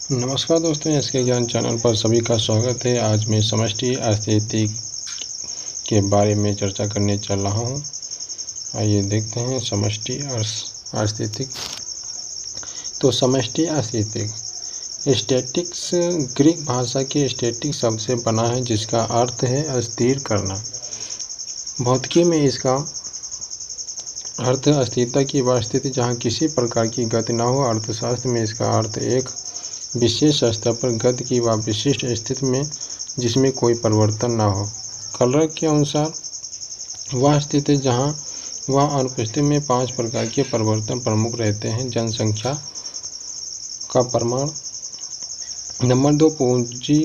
नमस्कार दोस्तों, एसके ज्ञान चैनल पर सभी का स्वागत है। आज मैं समष्टि अस्तित्व के बारे में चर्चा करने चल रहा हूँ। आइए देखते हैं समष्टि अस्तित्व। तो समष्टि अस्तित्व स्टैटिक्स ग्रीक भाषा के स्टैटिक शब्द से बना है, जिसका अर्थ है अस्थिर करना। भौतिकी में इसका अर्थ अस्थिरता की वह स्थिति जहाँ किसी प्रकार की गति न हो। अर्थशास्त्र में इसका अर्थ एक विशेष स्तर पर गति की वह विशिष्ट स्थिति में जिसमें कोई परिवर्तन न हो। कलरक के अनुसार वह स्थिति जहाँ वह अनुपस्थिति में 5 प्रकार के परिवर्तन प्रमुख रहते हैं। जनसंख्या का प्रमाण। नंबर 2, पूंजी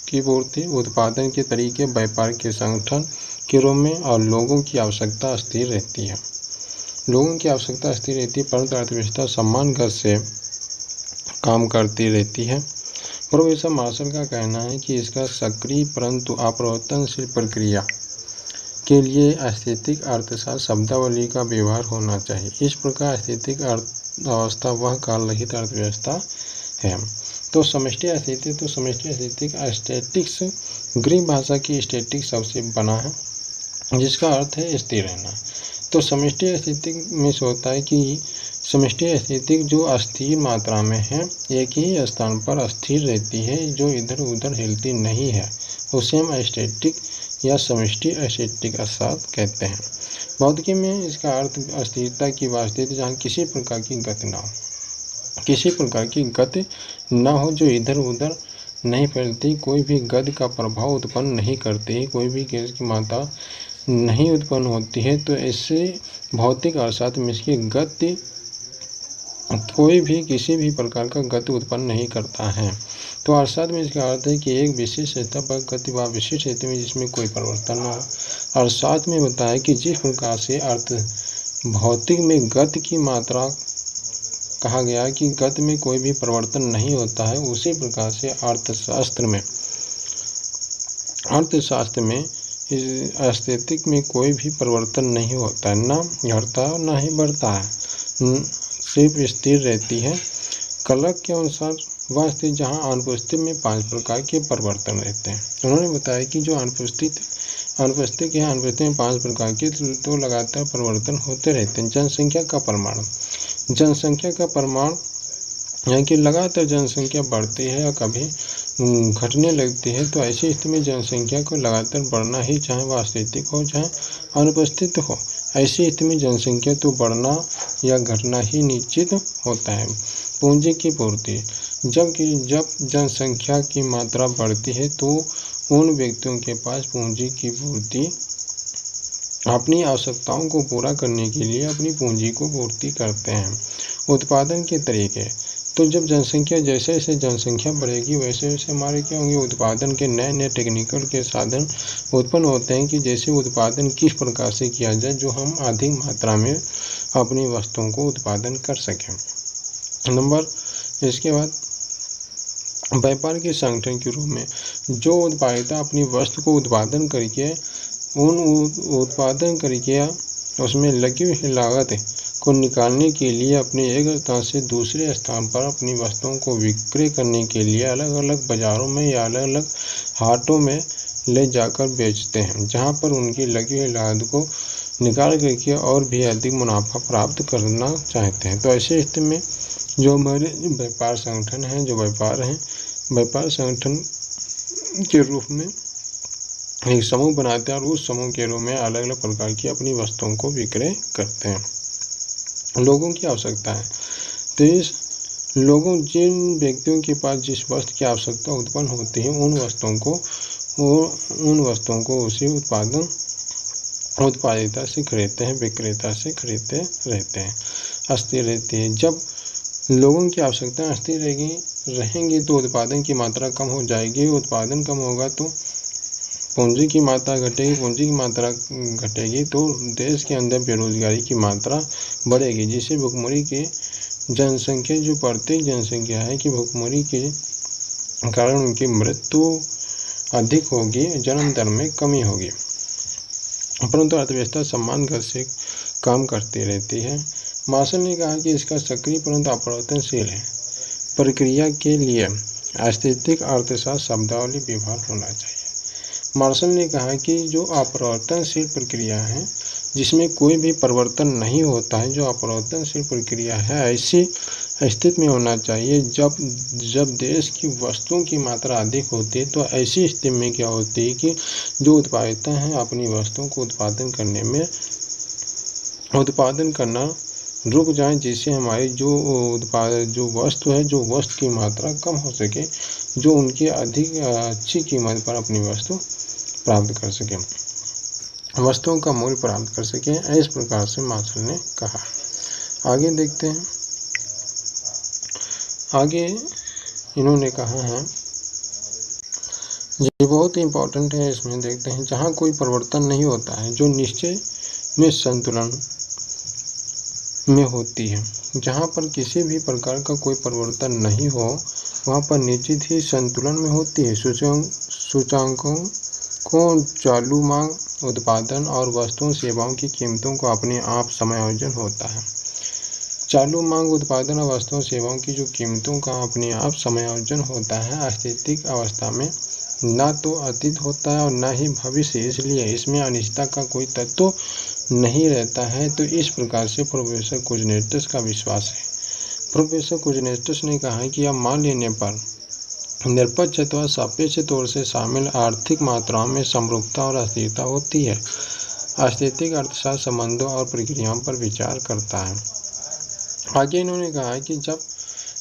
की पूर्ति, उत्पादन के तरीके, व्यापार के संगठन के रूप में, और लोगों की आवश्यकता स्थिर रहती है। लोगों की आवश्यकता स्थिर रहती है, परंतु अर्थव्यवस्था समान गति से काम करती रहती है। प्रोफेसर मार्शल का कहना है कि इसका सक्रिय परंतु अपरिवर्तनशील प्रक्रिया के लिए अस्तित्विक अर्थशास्त्र शब्दावली का व्यवहार होना चाहिए। इस प्रकार अस्तित्विक अवस्था वह काल रहित अर्थव्यवस्था है। तो समष्टि अस्तित्व स्टैटिक्स ग्रीक भाषा की स्टैटिक शब्द से बना है, जिसका अर्थ है स्थिर रहना। तो समष्टि अस्तित्व में होता है कि समष्टि अस्तित्व जो अस्थिर मात्रा में है, एक ही स्थान पर स्थिर रहती है, जो इधर उधर हिलती नहीं है, उसे हम स्टैटिक या समष्टि अस्तित्व कहते हैं। भौतिकी में इसका अर्थ अस्थिरता की वह स्थिति जहाँ किसी प्रकार की गति न हो, जो इधर उधर नहीं फैलती, कोई भी गति का प्रभाव उत्पन्न नहीं करती, कोई भी गैस की मात्रा नहीं उत्पन्न होती है। तो इससे भौतिक अर्थशास्त्र में इसकी गति कोई भी किसी भी प्रकार का गति उत्पन्न नहीं करता है। तो अर्थशास्त्र में इसका अर्थ है कि एक विशेष स्तर पर गति व विशिष्ट स्थिति में जिसमें कोई परिवर्तन न हो। अर्थशास्त्र में बताया कि जिस प्रकार से भौतिक में गति की मात्रा कहा गया कि गति में कोई भी परिवर्तन नहीं होता है, उसी प्रकार से अर्थशास्त्र में अस्तित्व में कोई भी परिवर्तन नहीं होता है, न घटता है न ही बढ़ता है, सिर्फ स्थिर रहती है। कलक के अनुसार वह स्थिति जहाँ अनुपस्थिति में 5 प्रकार के परिवर्तन रहते हैं। उन्होंने बताया कि जो अनुपस्थिति में 5 प्रकार के तो लगातार परिवर्तन होते रहते हैं। जनसंख्या का प्रमाण है कि लगातार जनसंख्या बढ़ती है या कभी घटने लगती है। तो ऐसी स्थिति में जनसंख्या को लगातार बढ़ना ही, चाहे वह अस्तित्व हो चाहे अनुपस्थित हो, ऐसी स्थिति में जनसंख्या तो बढ़ना या घटना ही निश्चित होता है। पूंजी की पूर्ति। जब जनसंख्या की मात्रा बढ़ती है तो उन व्यक्तियों के पास पूंजी की पूर्ति अपनी आवश्यकताओं को पूरा करने के लिए अपनी पूंजी को पूर्ति करते हैं। उत्पादन के तरीके। तो जब जैसे जैसे जनसंख्या बढ़ेगी वैसे वैसे हमारे क्या होंगे, उत्पादन के नए नए टेक्निकल के साधन उत्पन्न होते हैं कि जैसे उत्पादन किस प्रकार से किया जाए जो हम अधिक मात्रा में अपनी वस्तुओं को उत्पादन कर सकें। इसके बाद व्यापार के संगठन के रूप में जो उत्पादकता अपनी वस्तु को उत्पादन करके उसमें लगी हुई लागत को निकालने के लिए अपने एक स्थान से दूसरे स्थान पर अपनी वस्तुओं को विक्रय करने के लिए अलग अलग बाजारों में या अलग अलग हाटों में ले जाकर बेचते हैं, जहां पर उनकी लगी हुई लागत को निकाल करके और भी अधिक मुनाफा प्राप्त करना चाहते हैं। तो ऐसे स्थिति में जो हमारे व्यापार संगठन हैं, व्यापार संगठन के रूप में एक समूह बनाते हैं और उस समूह के रूप में अलग अलग प्रकार की अपनी वस्तुओं को विक्रय करते हैं। लोगों की आवश्यकता है। तो जिन व्यक्तियों के पास जिस वस्तु की आवश्यकता उत्पन्न होती है उन वस्तुओं को उसी उत्पादिता से खरीदते हैं, विक्रेता से खरीदते रहते हैं। अस्थिर रहती है। जब लोगों की आवश्यकता अस्थिर रहेंगी तो उत्पादन की मात्रा कम हो जाएगी। उत्पादन कम होगा तो पूंजी की मात्रा घटेगी तो देश के अंदर बेरोजगारी की मात्रा बढ़ेगी, जिससे भुखमरी की जनसंख्या जो प्रत्येक जनसंख्या है कि भुखमरी के कारण उनकी मृत्यु अधिक होगी, जन्म दर में कमी होगी। परंतु अर्थव्यवस्था समान गति से काम करती रहती है। मार्शल ने कहा कि इसका सक्रिय परंतु अपरिवर्तनशील है। प्रक्रिया के लिए स्थितिक अर्थशास्त्र शब्दावली व्यवहार होना चाहिए। मार्शल ने कहा कि जो अपरिवर्तनशील प्रक्रिया है, जिसमें कोई भी परिवर्तन नहीं होता है, जो अपरिवर्तनशील प्रक्रिया है, ऐसी स्थिति में होना चाहिए जब देश की वस्तुओं की मात्रा अधिक होती है। तो ऐसी स्थिति में क्या होती है कि जो उत्पादकता है अपनी वस्तुओं को उत्पादन करना रुक जाए, जिससे हमारी जो वस्तु है, जो वस्तु की मात्रा कम हो सके, जो उनकी अधिक अच्छी कीमत पर अपनी वस्तु प्राप्त कर सके, वस्तुओं का मूल्य प्राप्त कर सके। इस प्रकार से मार्शल ने कहा। आगे देखते हैं। आगे इन्होंने कहा है, ये बहुत ही इम्पोर्टेंट है, इसमें देखते हैं। जहाँ कोई परिवर्तन नहीं होता है, जो निश्चय में संतुलन में होती है। जहाँ पर किसी भी प्रकार का कोई परिवर्तन नहीं हो, वहाँ पर निश्चित ही संतुलन में होती है। सूचकांकों को चालू मांग, उत्पादन और वस्तुओं सेवाओं की कीमतों को अपने आप समायोजन होता है। चालू मांग, उत्पादन और वस्तुओं सेवाओं की जो कीमतों का अपने आप समायोजन होता है, स्थितिक अवस्था में ना तो अतीत होता है और ना ही भविष्य, इसलिए इसमें अनिश्चितता का कोई तत्व नहीं रहता है। तो इस प्रकार से प्रोफेसर कुजनेटिस का विश्वास है। प्रोफेसर कुजनेटिस ने कहा कि यह मान लेने पर निरपेक्ष अथवा सापेक्ष तौर से शामिल आर्थिक मात्राओं में समरूपता और अस्थिरता होती है। स्थितिक अर्थशास्त्र संबंधों और प्रक्रियाओं पर विचार करता है। आगे इन्होंने कहा कि जब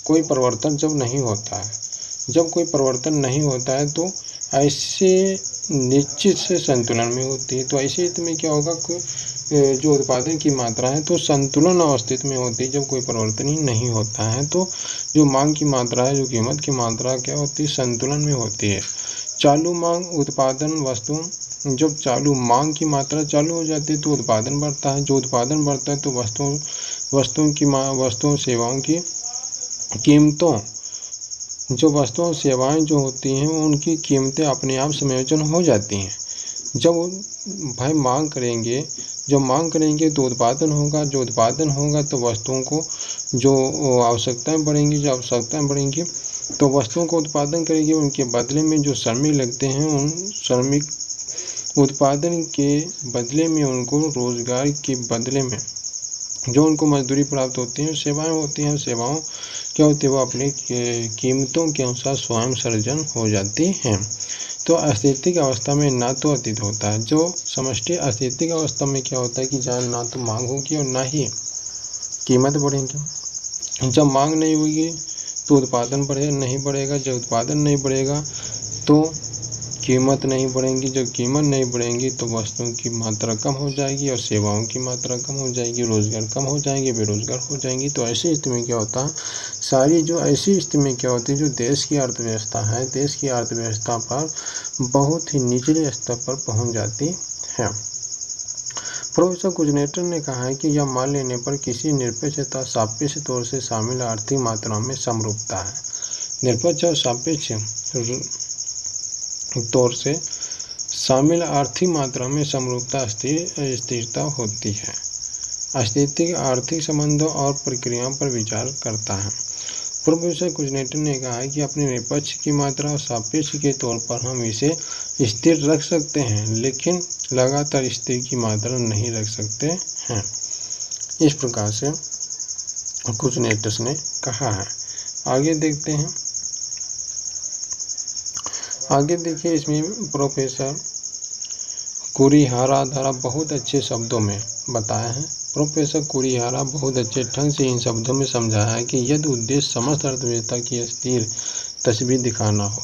कोई परिवर्तन नहीं होता है तो ऐसे निश्चित से संतुलन में होती है। तो ऐसे स्थिति में क्या होगा, जो उत्पादन की मात्रा है तो संतुलन अवस्थित में होती है। जब कोई परिवर्तन ही नहीं होता है तो जो मांग की मात्रा है, जो कीमत की मात्रा क्या होती है, संतुलन में होती है। चालू मांग, उत्पादन, वस्तुओं, जब चालू मांग की मात्रा चालू हो जाती है तो उत्पादन बढ़ता है। जो उत्पादन बढ़ता है तो वस्तुओं सेवाओं की कीमतों, जो वस्तुओं सेवाएं जो होती हैं उनकी कीमतें अपने आप समायोजन हो जाती हैं। जब भाई मांग करेंगे तो उत्पादन होगा, जो उत्पादन होगा तो वस्तुओं को जो आवश्यकताएं बढ़ेंगी, जो आवश्यकताएं बढ़ेंगी तो वस्तुओं को उत्पादन करेंगे। उनके बदले में जो श्रमिक लगते हैं, उन श्रमिक उत्पादन के बदले में उनको रोजगार के बदले में जो उनको मजदूरी प्राप्त होती है, सेवाएं होती हैं, सेवाओं क्या होती है, वो अपनी कीमतों के अनुसार स्वयं सृजन हो जाती हैं। तो अस्थितिक अवस्था में ना तो अतीत होता है। जो समष्टि अस्थितिक अवस्था में क्या होता है कि जहाँ ना तो मांग होगी और ना ही कीमत बढ़ेंगी। जब मांग नहीं होगी तो उत्पादन नहीं बढ़ेगा, जब उत्पादन नहीं बढ़ेगा तो कीमत नहीं बढ़ेंगी, जब कीमत नहीं बढ़ेंगी तो वस्तुओं की मात्रा कम हो जाएगी और सेवाओं की मात्रा कम हो जाएगी, रोजगार कम हो जाएंगे, बेरोजगार हो जाएंगी। तो ऐसी स्थिति में क्या होता है, ऐसी स्थिति में क्या होती है, जो देश की अर्थव्यवस्था है, देश की अर्थव्यवस्था पर बहुत ही निचले स्तर पर पहुंच जाती है। प्रोफेसर कुजनेटर ने कहा है कि यह मान लेने पर किसी निरपेक्ष तथा सापेक्ष तौर से शामिल आर्थिक मात्राओं में समरूपता है। निरपेक्ष और सापेक्ष तौर से शामिल आर्थिक मात्रा में समरूपता स्थिरता होती है। स्थितिक आर्थिक संबंधों और प्रक्रियाओं पर विचार करता है। प्रोफेसर कुजनेटर ने कहा है कि अपने निरपेक्ष की मात्रा और सापेक्ष के तौर पर हम इसे स्थिर रख सकते हैं, लेकिन लगातार स्थिर की मात्रा नहीं रख सकते हैं। इस प्रकार से कुजनेटर ने कहा है। आगे देखते हैं। आगे देखिए, इसमें प्रोफेसर कुरिहारा द्वारा बहुत अच्छे शब्दों में बताया है। प्रोफेसर कुरिहारा बहुत अच्छे ढंग से इन शब्दों में समझाया है कि यदि उद्देश्य समस्त अर्थव्यवस्था की स्थिर तस्वीर दिखाना हो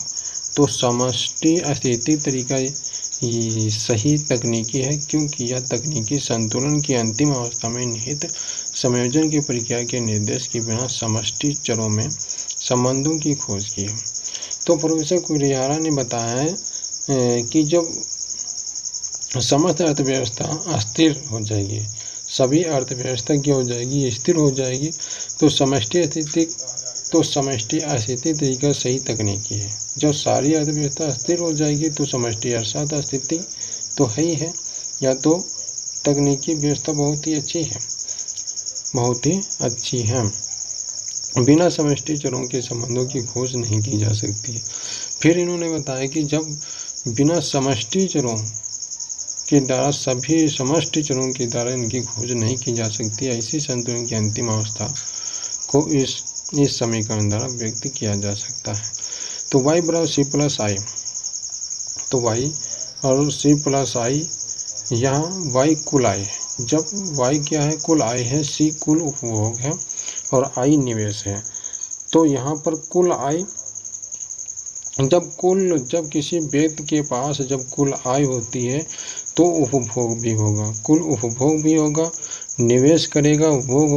तो समष्टि स्थितिक तरीका सही तकनीकी है, क्योंकि यह तकनीकी संतुलन की अंतिम अवस्था में निहित समायोजन की प्रक्रिया के निर्देश के बिना समष्टि चरों में संबंधों की खोज की है। तो प्रोफेसर कुरिहारा ने बताया है कि जब समस्त अर्थव्यवस्था स्थिर हो जाएगी, सभी अर्थव्यवस्था की हो जाएगी, स्थिर हो जाएगी, तो समष्टि अस्थितिक तरीका सही तकनीकी है। जब सारी अर्थव्यवस्था स्थिर हो जाएगी तो समष्टि अर्थशास्त्र स्थिति तो है ही है, या तो तकनीकी व्यवस्था बहुत ही अच्छी है। बिना समष्टि चरों के संबंधों की खोज नहीं की जा सकती है। फिर इन्होंने बताया कि जब बिना समष्टि चरों के द्वारा सभी समष्टि चरों के द्वारा इनकी खोज नहीं की जा सकती, ऐसी संतुलन की अंतिम अवस्था को इस समीकरण द्वारा व्यक्त किया जा सकता है। तो y बराबर सी प्लस आई, तो y और सी प्लस आई, यहाँ y कुल आय है। जब y क्या है, कुल आय है, c कुल उपभोग है और i निवेश है। तो यहाँ पर कुल आय, जब किसी व्यक्ति के पास जब कुल आय होती है तो उपभोग भी होगा, कुल उपभोग भी होगा, निवेश करेगा, उपभोग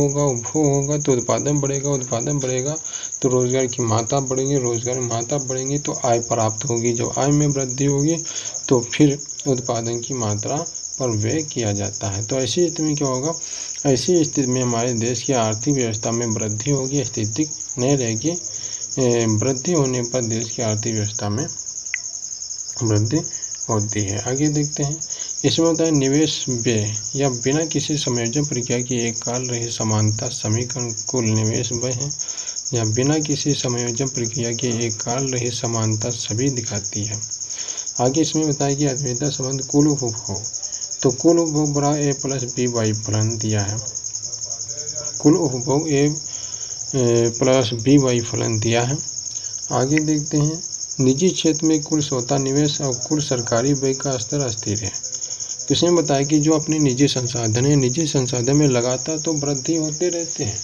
होगा तो उत्पादन बढ़ेगा तो रोजगार की मात्रा बढ़ेगी, रोजगार की मात्रा बढ़ेगी तो आय प्राप्त होगी। जब आय में वृद्धि होगी तो फिर उत्पादन की मात्रा पर व्यय किया जाता है। तो ऐसी स्थिति में क्या होगा, ऐसी स्थिति में हमारे देश की आर्थिक व्यवस्था में वृद्धि होगी, स्थिति नहीं रहेगी। वृद्धि होने पर देश की आर्थिक व्यवस्था में वृद्धि होती है। आगे देखते हैं, इसमें होता है निवेश व्यय या बिना किसी समायोजन प्रक्रिया की एक काल रही समानता समीकरण कुल निवेश व्यय है, या बिना किसी समायोजन प्रक्रिया की एक काल रही समानता सभी दिखाती है। आगे इसमें बताया कि अद्वैता संबंध कुल उपभोग, तो कुल उपभोग बराबर ए प्लस बी वाई फलन दिया है, कुल उपभोग ए प्लस बी वाई फलन दिया है। आगे देखते हैं, निजी क्षेत्र में कुल स्वतः निवेश और कुल सरकारी व्यय का स्तर अस्थिर है। तो इसमें बताया कि जो अपने निजी संसाधन है, निजी संसाधन में लगातार तो वृद्धि होते रहते हैं,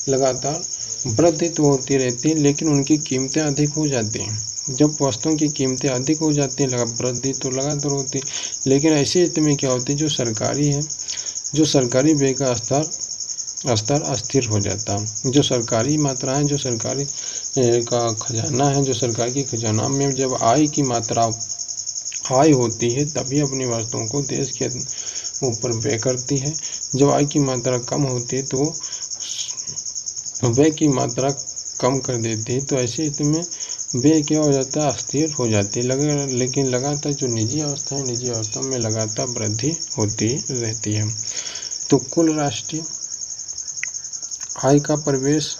लगातार वृद्धि तो होती रहती है, लेकिन उनकी कीमतें अधिक हो जाती हैं। जब वस्तुओं की कीमतें अधिक हो जाती हैं, वृद्धि तो लगातार होती है, लेकिन ऐसी स्थिति में क्या होती है, जो सरकारी है, जो सरकारी व्यय का स्तर अस्थिर हो जाता है। जो सरकारी मात्रा है, जो सरकारी का खजाना है, जो सरकार की खजाना में जब आय की मात्रा आय होती है तभी अपनी वस्तुओं को देश के ऊपर व्यय करती है। जब आय की मात्रा कम होती है तो व्यय की मात्रा कम कर देती है। तो ऐसी स्थिति में व्यय क्या हो जाता है, अस्थिर हो जाती है। लेकिन लगातार जो निजी अवस्था है, निजी अवस्था में लगातार वृद्धि होती रहती है। तो कुल राष्ट्रीय आय का प्रवेश,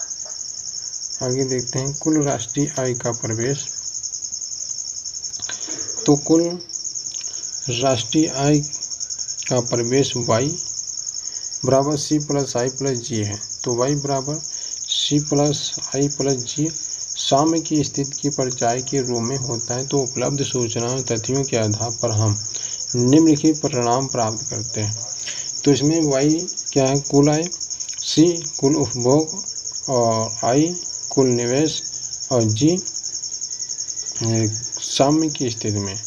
आगे देखते हैं, कुल राष्ट्रीय आय का प्रवेश, तो कुल राष्ट्रीय आय का प्रवेश y बराबर सी प्लस आई प्लस जी है। तो y बराबर सी प्लस आई प्लस जी साम्य की स्थिति की परिचय के रूप में होता है। तो उपलब्ध सूचनाओं तथ्यों के आधार पर हम निम्नलिखित परिणाम प्राप्त करते हैं। तो इसमें y क्या है, कुल आय, c कुल उपभोग और i कुल निवेश और g साम्य की स्थिति में।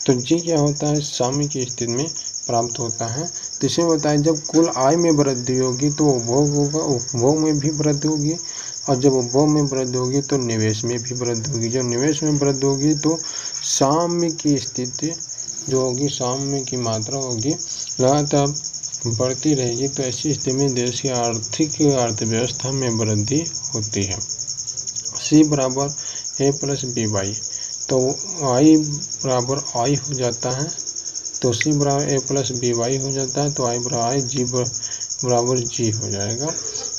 तो g क्या होता है, साम्य की स्थिति में प्राप्त होता है। तो इसमें बताया जब कुल आय में वृद्धि होगी तो उपभोग होगा, उपभोग में भी वृद्धि होगी, और जब उपभोग में वृद्धि होगी तो निवेश में भी वृद्धि होगी। जब निवेश में वृद्धि होगी तो साम्य की स्थिति जो होगी, साम्य की मात्रा होगी लगातार बढ़ती रहेगी। तो ऐसी स्थिति में देश की अर्थव्यवस्था में वृद्धि होती है। सी बराबर ए प्लस बी वाई, तो आई बराबर आई हो जाता है, तो सी बराबर ए प्लस बी वाई हो जाता है, तो आई बराबर आई, जी बराबर जी हो जाएगा।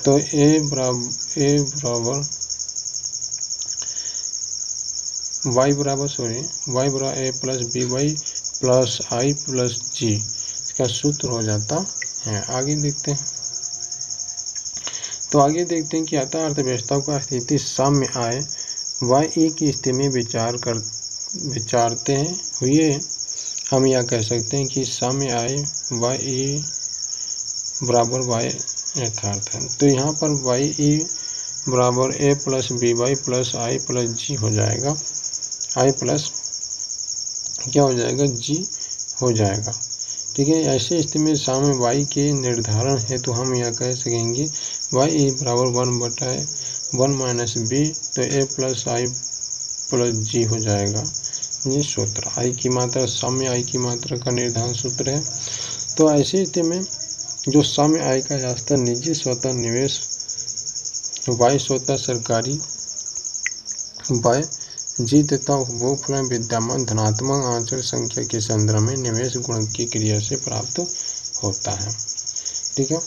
तो ए बराबर वाई बराबर ए प्लस बी वाई प्लस आई प्लस जी, इसका सूत्र हो जाता है। आगे देखते हैं, तो आगे देखते हैं कि अतः अर्थव्यवस्था का स्थिति साम्य आय y की स्थिति में विचारते हुए हम यह कह सकते हैं कि साम्य आय y बराबर y यथार्थ है। तो यहाँ पर y बराबर ए प्लस बी वाई प्लस आई प्लस जी हो जाएगा, आई प्लस क्या हो जाएगा, जी हो जाएगा। ठीक है, ऐसे स्थिति में साम्य y के निर्धारण है तो हम यह कह सकेंगे y बराबर 1/1 माइनस बी, तो ए प्लस आई प्लस जी हो जाएगा। ये सूत्र आई की मात्रा, साम्य आई की मात्रा का निर्धारण सूत्र है। तो ऐसी स्थिति में जो साम्य आय का स्तर निजी स्वतः निवेश y स्वतः सरकारी y जी तथा उपभोग फलन विद्यमान धनात्मक आंचल संख्या के संदर्भ में निवेश गुण की क्रिया से प्राप्त होता है। ठीक है,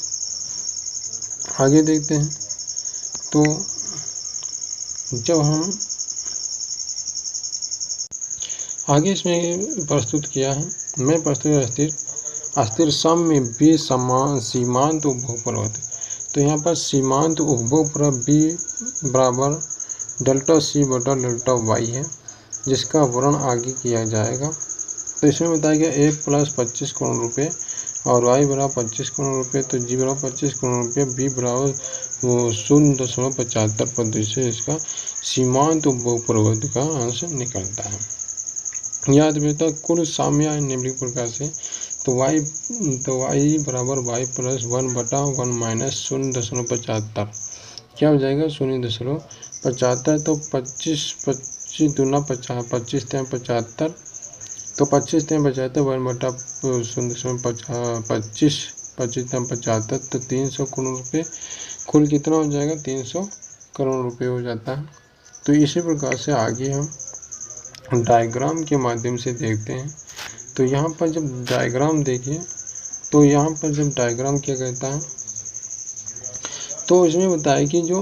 आगे देखते हैं। तो जब हम आगे इसमें प्रस्तुत किया है, मैं प्रस्तुत अस्थिर सम में बी सीमांत उपभोग पर होते, तो यहाँ पर सीमांत उपभोग पर बी बराबर डेल्टा सी बटा डेल्टा वाई है, जिसका वर्णन आगे किया जाएगा। तो इसमें बताया गया ए प्लस 25 करोड़ रुपये और वाई बराबर 25 करोड़ रुपये, तो जी बराबर 25 करोड़ रुपये, बी बराबर 0.75% से इसका सीमांत उपभोग प्रवृत्ति का अंश निकलता है। याद बेटा कुल साम्य निम्नलिखित प्रकार से, तो वाई बराबर वाई प्लस 1/1 माइनस 0.75 क्या हो जाएगा 0.75, तो 25 दूना 50, 25 × 75, तो 25 × 75 1/0.25, 25 × 75 तो 300 करोड़ रुपये, कुल कितना हो जाएगा 300 करोड़ रुपये हो जाता है। तो इसी प्रकार से आगे हम डायग्राम के माध्यम से देखते हैं। तो यहाँ पर जब डायग्राम देखिए, तो यहाँ पर जब डायग्राम क्या कहता है, तो इसमें बताया कि जो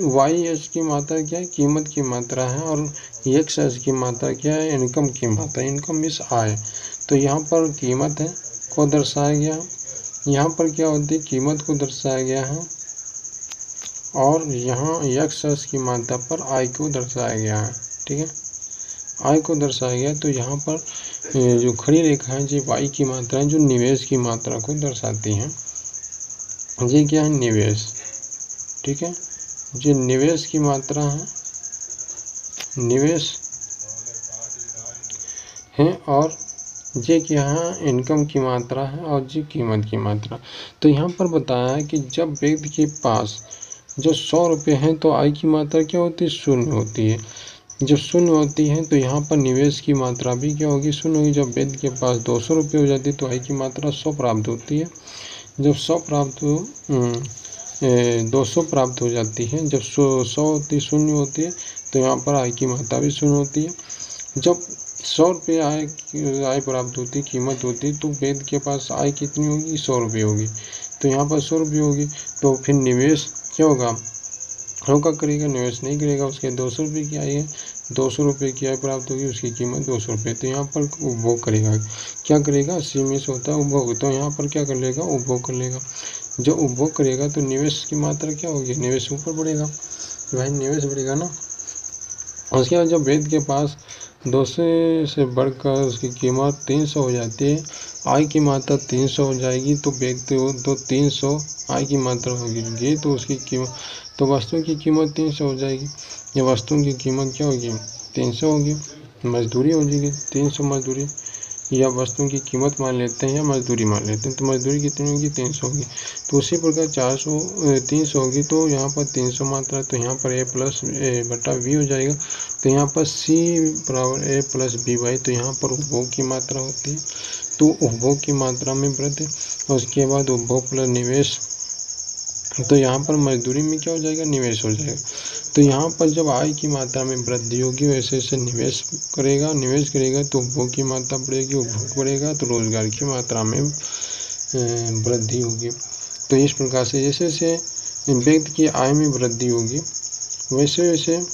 वाई एच की मात्रा क्या है, कीमत की मात्रा है, और एक्स एच की मात्रा क्या है, इनकम की मात्रा, इनकम इस आय। तो यहाँ पर कीमत है को दर्शाया गया है, यहाँ पर क्या होती है कीमत को दर्शाया गया है, और यहाँ एक्स एच की मात्रा पर आय को दर्शाया गया है। ठीक है, आय को दर्शाया गया। तो यहाँ पर जो खड़ी रेखा है जो वाई की मात्रा है, जो निवेश की मात्रा को दर्शाती हैं, ये क्या है निवेश। ठीक है, जो निवेश की मात्रा है, निवेश है, और ये क्या है इनकम की मात्रा है, और ये कीमत की मात्रा। तो यहाँ पर बताया है कि जब व्यक्ति के पास जो 100 रुपये हैं तो आय की मात्रा क्या होती है 0 होती है। जब 0 होती है तो यहाँ पर निवेश की मात्रा भी क्या होगी 0 होगी। जब व्यक्ति के पास 200 रुपये हो जाती है तो आय की मात्रा 100 प्राप्त होती है। जब 200 प्राप्त हो जाती है, जब 100 होती 0 होती है तो यहाँ पर आय की मात्रा भी 0 होती है। जब 100 रुपये आय प्राप्त होती है, कीमत होती है, तो व्यक्ति के पास आय कितनी होगी 100 रुपये होगी। तो यहाँ पर 100 रुपये होगी, तो फिर निवेश क्या होगा होगा करेगा, निवेश नहीं करेगा। उसके 200 रुपये की आय है, 200 रुपये की आय प्राप्त होगी, उसकी कीमत 200 रुपये। तो यहाँ पर उपभोग करेगा, क्या करेगा सीमित होता है उपभोग, तो यहाँ पर क्या कर लेगा उपभोग कर लेगा। जब उपभोग करेगा तो निवेश की मात्रा क्या होगी, निवेश ऊपर बढ़ेगा, भाई निवेश बढ़ेगा ना। उसके बाद जब व्यक्ति के पास 200 से बढ़कर उसकी कीमत 300 हो जाती है, आय की मात्रा 300 हो जाएगी, तो व्यक्ति तो 300 आय की मात्रा होगी, तो उसकी कीमत तो वस्तु की कीमत 300 हो जाएगी। ये वस्तु की कीमत क्या होगी 300 होगी, मजदूरी हो जाएगी 300 मजदूरी, या वस्तु की कीमत मान लेते हैं या मजदूरी मान लेते हैं, तो मजदूरी कितनी होगी 300 होगी। तो उसी प्रकार 300 होगी, तो यहाँ पर 300 मात्रा, तो यहाँ पर A+A/B हो जाएगा। तो यहाँ पर C बराबर A+B/, तो यहाँ पर उपभोग की मात्रा होती है, तो उपभोग की मात्रा में वृद्धि, और उसके बाद उपभोग प्लस निवेश, तो यहाँ पर मजदूरी में क्या हो जाएगा निवेश हो जाएगा। तो यहाँ पर जब आय की मात्रा में वृद्धि होगी वैसे वैसे निवेश करेगा तो उपभोग की मात्रा बढ़ेगी, उपभोग बढ़ेगा तो रोजगार की मात्रा में वृद्धि होगी। तो इस प्रकार से जैसे जैसे व्यक्ति की आय में वृद्धि होगी वैसे वैसे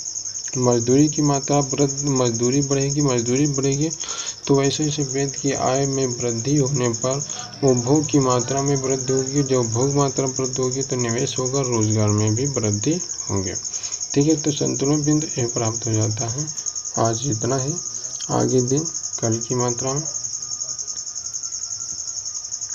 मजदूरी की मात्रा मजदूरी बढ़ेगी, तो वैसे वैसे व्यक्ति की आय में वृद्धि होने पर उपभोग की मात्रा में वृद्धि होगी। जब उपभोग मात्रा वृद्धि होगी तो निवेश होगा, रोजगार में भी वृद्धि होगी। ठीक है, तो संतुलन बिंदु ए प्राप्त हो जाता है। आज इतना ही, आगे दिन कल की मात्रा में